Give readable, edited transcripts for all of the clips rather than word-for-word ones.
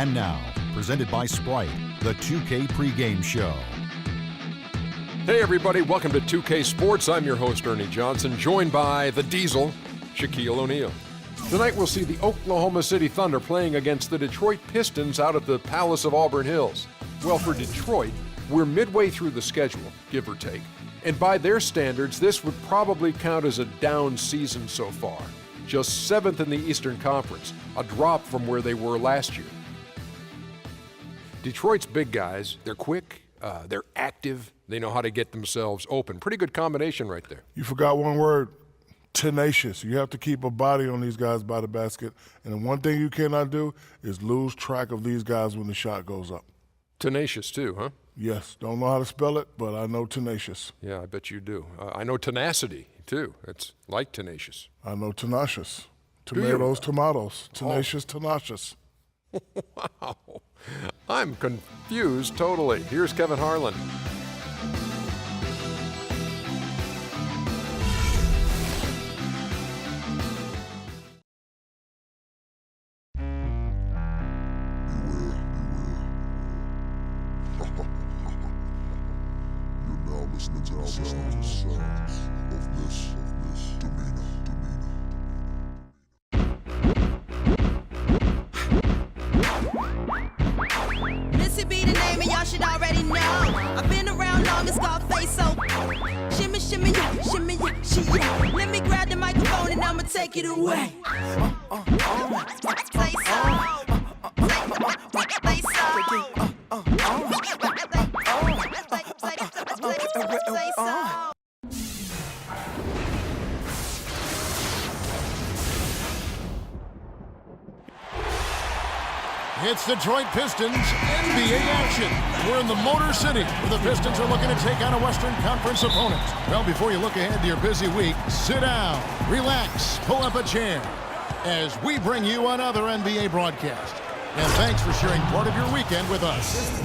And now, presented by Sprite, the 2K pregame show. Hey everybody, welcome to 2K Sports. I'm your host, Ernie Johnson, joined by the Diesel, Shaquille O'Neal. Tonight we'll see the Oklahoma City Thunder playing against the Detroit Pistons out at the Palace of Auburn Hills. Well, for Detroit, we're midway through the schedule, give or take. And by their standards, this would probably count as a down season so far. Just 7th in the Eastern Conference, a drop from where they were last year. Detroit's big guys, they're quick, they're active, they know how to get themselves open. Pretty good combination right there. You forgot one word, tenacious. You have to keep a body on these guys by the basket. And the one thing you cannot do is lose track of these guys when the shot goes up. Tenacious too, huh? Yes, don't know how to spell it, but I know tenacious. Yeah, I bet you do. I know tenacity too. It's like tenacious. I know tenacious. Tomatoes, tomatoes. Tenacious, tenacious. Wow. I'm confused totally. Here's Kevin Harlan. Listening to the sounds of Miss Demeanor. Missy be the name and y'all should already know. I've been around long as Scarface, so shimmy, shimmy, yeah, shimmy, yeah, she, yeah. Let me grab the microphone and I'ma take it away. Say so. Say so. It's Detroit Pistons NBA action. We're in the Motor City, where the Pistons are looking to take on a Western Conference opponent. Well, before you look ahead to your busy week, sit down, relax, pull up a chair, as we bring you another NBA broadcast. And thanks for sharing part of your weekend with us.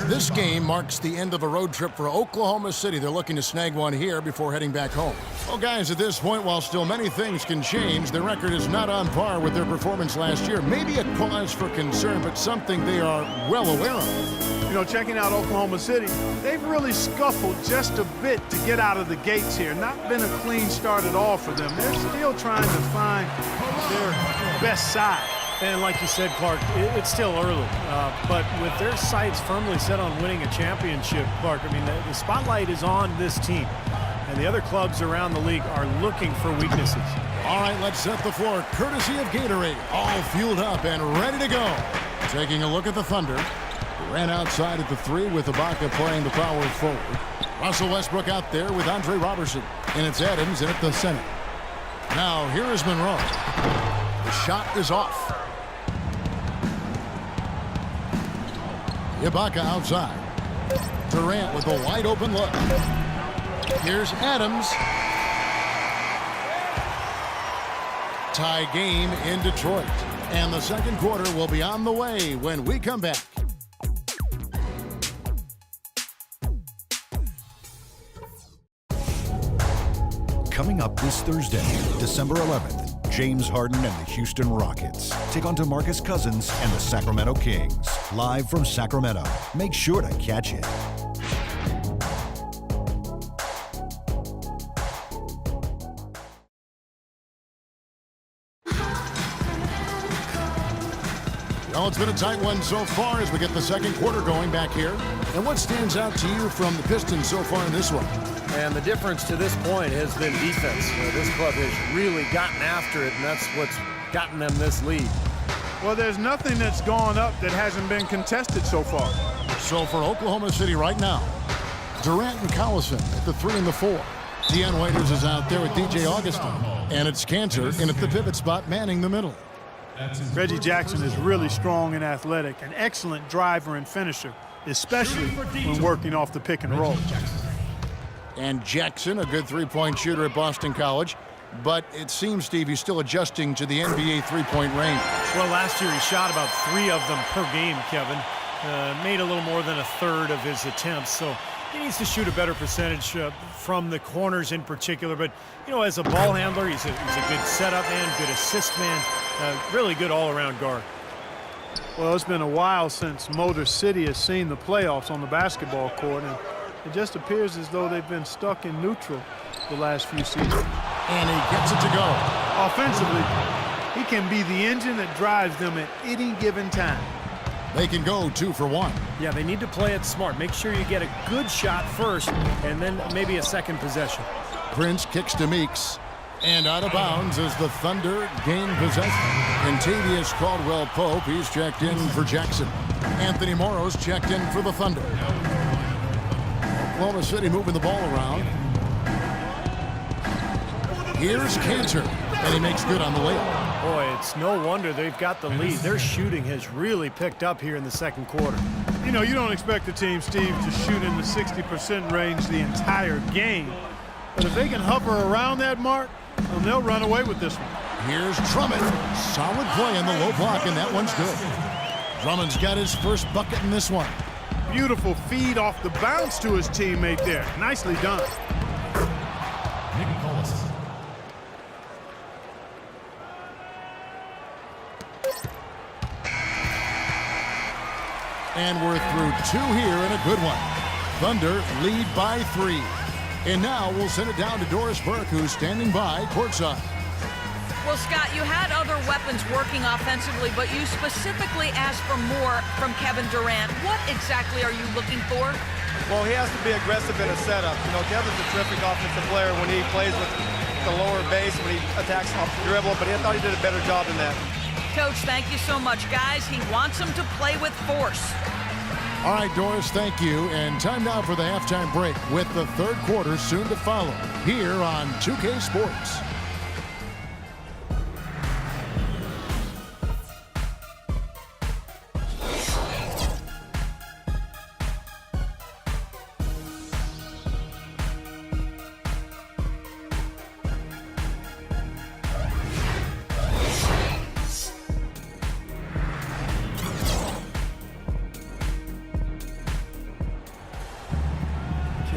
This game marks the end of a road trip for Oklahoma City. They're looking to snag one here before heading back home. Well, guys, at this point, while still many things can change, their record is not on par with their performance last year. Maybe a cause for concern, but something they are well aware of. You know, checking out Oklahoma City, they've really scuffled just a bit to get out of the gates here. Not been a clean start at all for them. They're still trying to find their best side. And like you said, Clark, it's still early. But with their sights firmly set on winning a championship, Clark, I mean, the spotlight is on this team. And the other clubs around the league are looking for weaknesses. All right, let's set the floor. Courtesy of Gatorade. All fueled up and ready to go. Taking a look at the Thunder. Ran outside at the 3 with Ibaka playing the power forward. Russell Westbrook out there with Andre Robertson. And it's Adams in at the center. Now, here is Monroe. The shot is off. Ibaka outside. Durant with a wide open look. Here's Adams. Tie game in Detroit. And the second quarter will be on the way when we come back. Coming up this Thursday, December 11th, James Harden and the Houston Rockets take on DeMarcus Cousins and the Sacramento Kings. Live from Sacramento. Make sure to catch it. Well, it's been a tight one so far as we get the second quarter going back here. And what stands out to you from the Pistons so far in this one? And the difference to this point has been defense. This club has really gotten after it, and that's what's gotten them this lead. Well, there's nothing that's gone up that hasn't been contested so far. So for Oklahoma City right now, Durant and Collison at the 3 and the 4. Deion Waiters is out there with DJ Augustin. And it's Cantor in at the pivot spot manning the middle. Reggie Jackson is really strong and athletic, an excellent driver and finisher, especially when working off the pick and roll. And Jackson, a good three-point shooter at Boston College. But it seems, Steve, he's still adjusting to the NBA three-point range. Well, last year he shot about 3 of them per game, Kevin. Made a little more than a third of his attempts. So he needs to shoot a better percentage from the corners in particular. But, you know, as a ball handler, he's a good setup man, good assist man, really good all-around guard. Well, it's been a while since Motor City has seen the playoffs on the basketball court, and it just appears as though they've been stuck in neutral the last few seasons. And he gets it to go. Offensively, he can be the engine that drives them at any given time. They can go 2 for 1. Yeah, they need to play it smart. Make sure you get a good shot first, and then maybe a second possession. Prince kicks to Meeks. And out of bounds as the Thunder gain possession. Contavious Caldwell-Pope, he's checked in for Jackson. Anthony Morrow's checked in for the Thunder. Oklahoma City moving the ball around. Here's Cantor, and he makes good on the layup. Boy, it's no wonder they've got the lead. Their shooting has really picked up here in the second quarter. You know, you don't expect the team, Steve, to shoot in the 60% range the entire game. But if they can hover around that mark, well, they'll run away with this one. Here's Drummond. Solid play in the low block, and that one's good. Drummond's got his first bucket in this one. Beautiful feed off the bounce to his teammate there. Nicely done. And we're through 2 here and a good one. Thunder lead by 3. And now we'll send it down to Doris Burke, who's standing by courtside. Well, Scott, you had other weapons working offensively, but you specifically asked for more from Kevin Durant. What exactly are you looking for? Well, he has to be aggressive in a setup. You know, Kevin's a terrific offensive player when he plays with the lower base, when he attacks off the dribble, but I thought he did a better job than that. Coach, thank you so much. Guys, he wants him to play with force. All right, Doris, thank you. And time now for the halftime break with the third quarter soon to follow here on 2K Sports.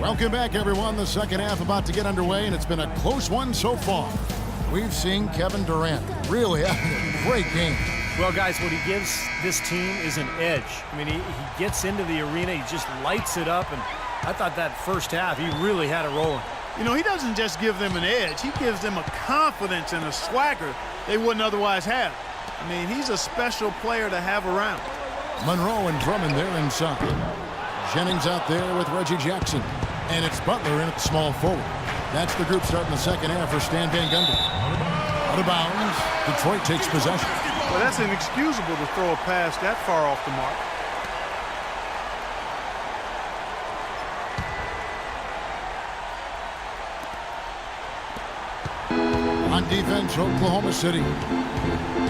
Welcome back, everyone. The second half about to get underway, and it's been a close one so far. We've seen Kevin Durant really having a great game. Well, guys, what he gives this team is an edge. I mean, he gets into the arena, he just lights it up, and I thought that first half, he really had it rolling. You know, he doesn't just give them an edge. He gives them a confidence and a swagger they wouldn't otherwise have. I mean, he's a special player to have around. Monroe and Drummond there inside. Jennings out there with Reggie Jackson. And it's Butler in at the small forward. That's the group starting the second half for Stan Van Gundy. Out of bounds, Detroit takes possession. Well, that's inexcusable to throw a pass that far off the mark. On defense, Oklahoma City.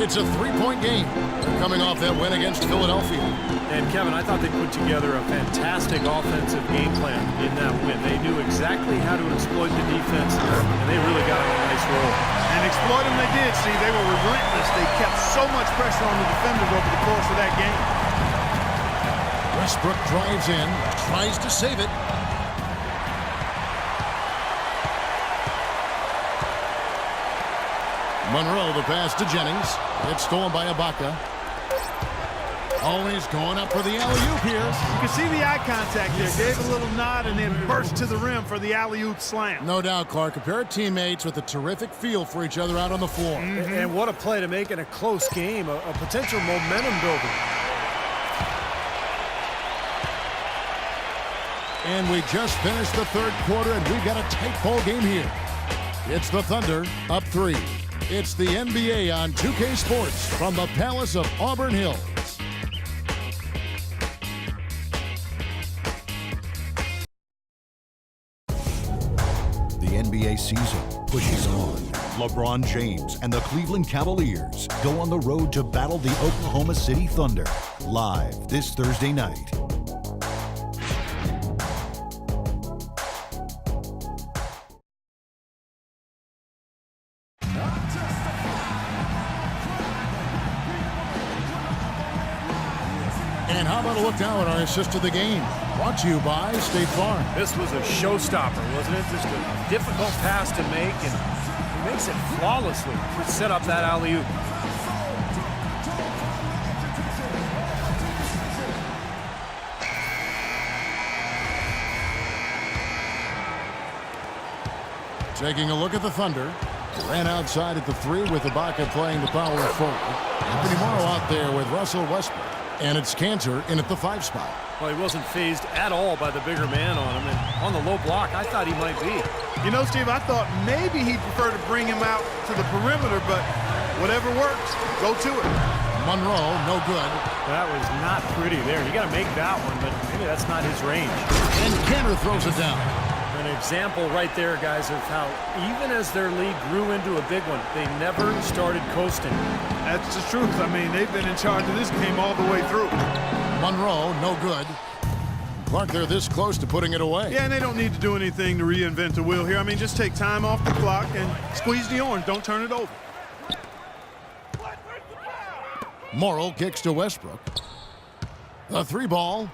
It's a 3-point game. They're coming off that win against Philadelphia. And Kevin, I thought they put together a fantastic offensive game plan in that win. They knew exactly how to exploit the defense, and they really got on a nice roll. And exploit them they did, see. They were relentless. They kept so much pressure on the defenders over the course of that game. Westbrook drives in, tries to save it. Monroe, the pass to Jennings. It's stolen by Ibaka. Always going up for the alley-oop here. You can see the eye contact there. Gave a little nod and then burst to the rim for the alley-oop slam. No doubt, Clark. A pair of teammates with a terrific feel for each other out on the floor. And what a play to make in a close game, a potential momentum builder. And we just finished the third quarter, and we've got a tight ball game here. It's the Thunder up 3. It's the NBA on 2K Sports from the Palace of Auburn Hills. The NBA season pushes on. LeBron James and the Cleveland Cavaliers go on the road to battle the Oklahoma City Thunder live this Thursday night. And how about a look now at our assist of the game? Brought to you by State Farm. This was a showstopper, wasn't it? Just a difficult pass to make, and he makes it flawlessly to set up that alley-oop. Taking a look at the Thunder. Ran outside at the 3 with Ibaka playing the power forward. Anthony Morrow out there with Russell Westbrook. And it's Cantor in at the 5 spot. Well, he wasn't phased at all by the bigger man on him. And on the low block, I thought he might be. You know, Steve, I thought maybe he'd prefer to bring him out to the perimeter, but whatever works, go to it. Monroe, no good. That was not pretty there. You got to make that one, but maybe that's not his range. And Cantor throws it down. An example right there, guys, of how even as their lead grew into a big one, they never started coasting. That's the truth. I mean, they've been in charge of this game all the way through. Monroe, no good. Clark, they're this close to putting it away. Yeah, and they don't need to do anything to reinvent the wheel here. I mean, just take time off the clock and squeeze the orange. Don't turn it over. Morrow kicks to Westbrook. The 3 ball.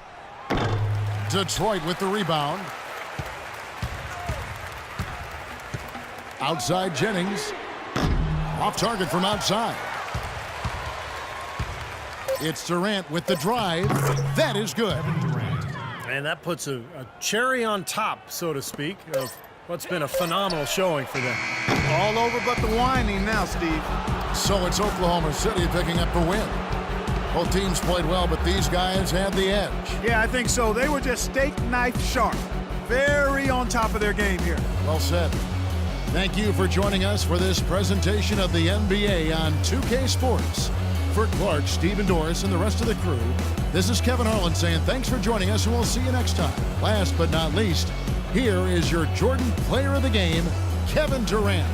Detroit with the rebound. Outside Jennings. Off target from outside. It's Durant with the drive. That is good. And that puts a cherry on top, so to speak, of what's been a phenomenal showing for them. All over but the whining now, Steve. So it's Oklahoma City picking up the win. Both teams played well, but these guys had the edge. Yeah, I think so. They were just steak knife sharp. Very on top of their game here. Well said. Thank you for joining us for this presentation of the NBA on 2K Sports. For Clark, Stephen Doris, and the rest of the crew, this is Kevin Harlan saying thanks for joining us, and we'll see you next time. Last but not least, here is your Jordan Player of the Game, Kevin Durant.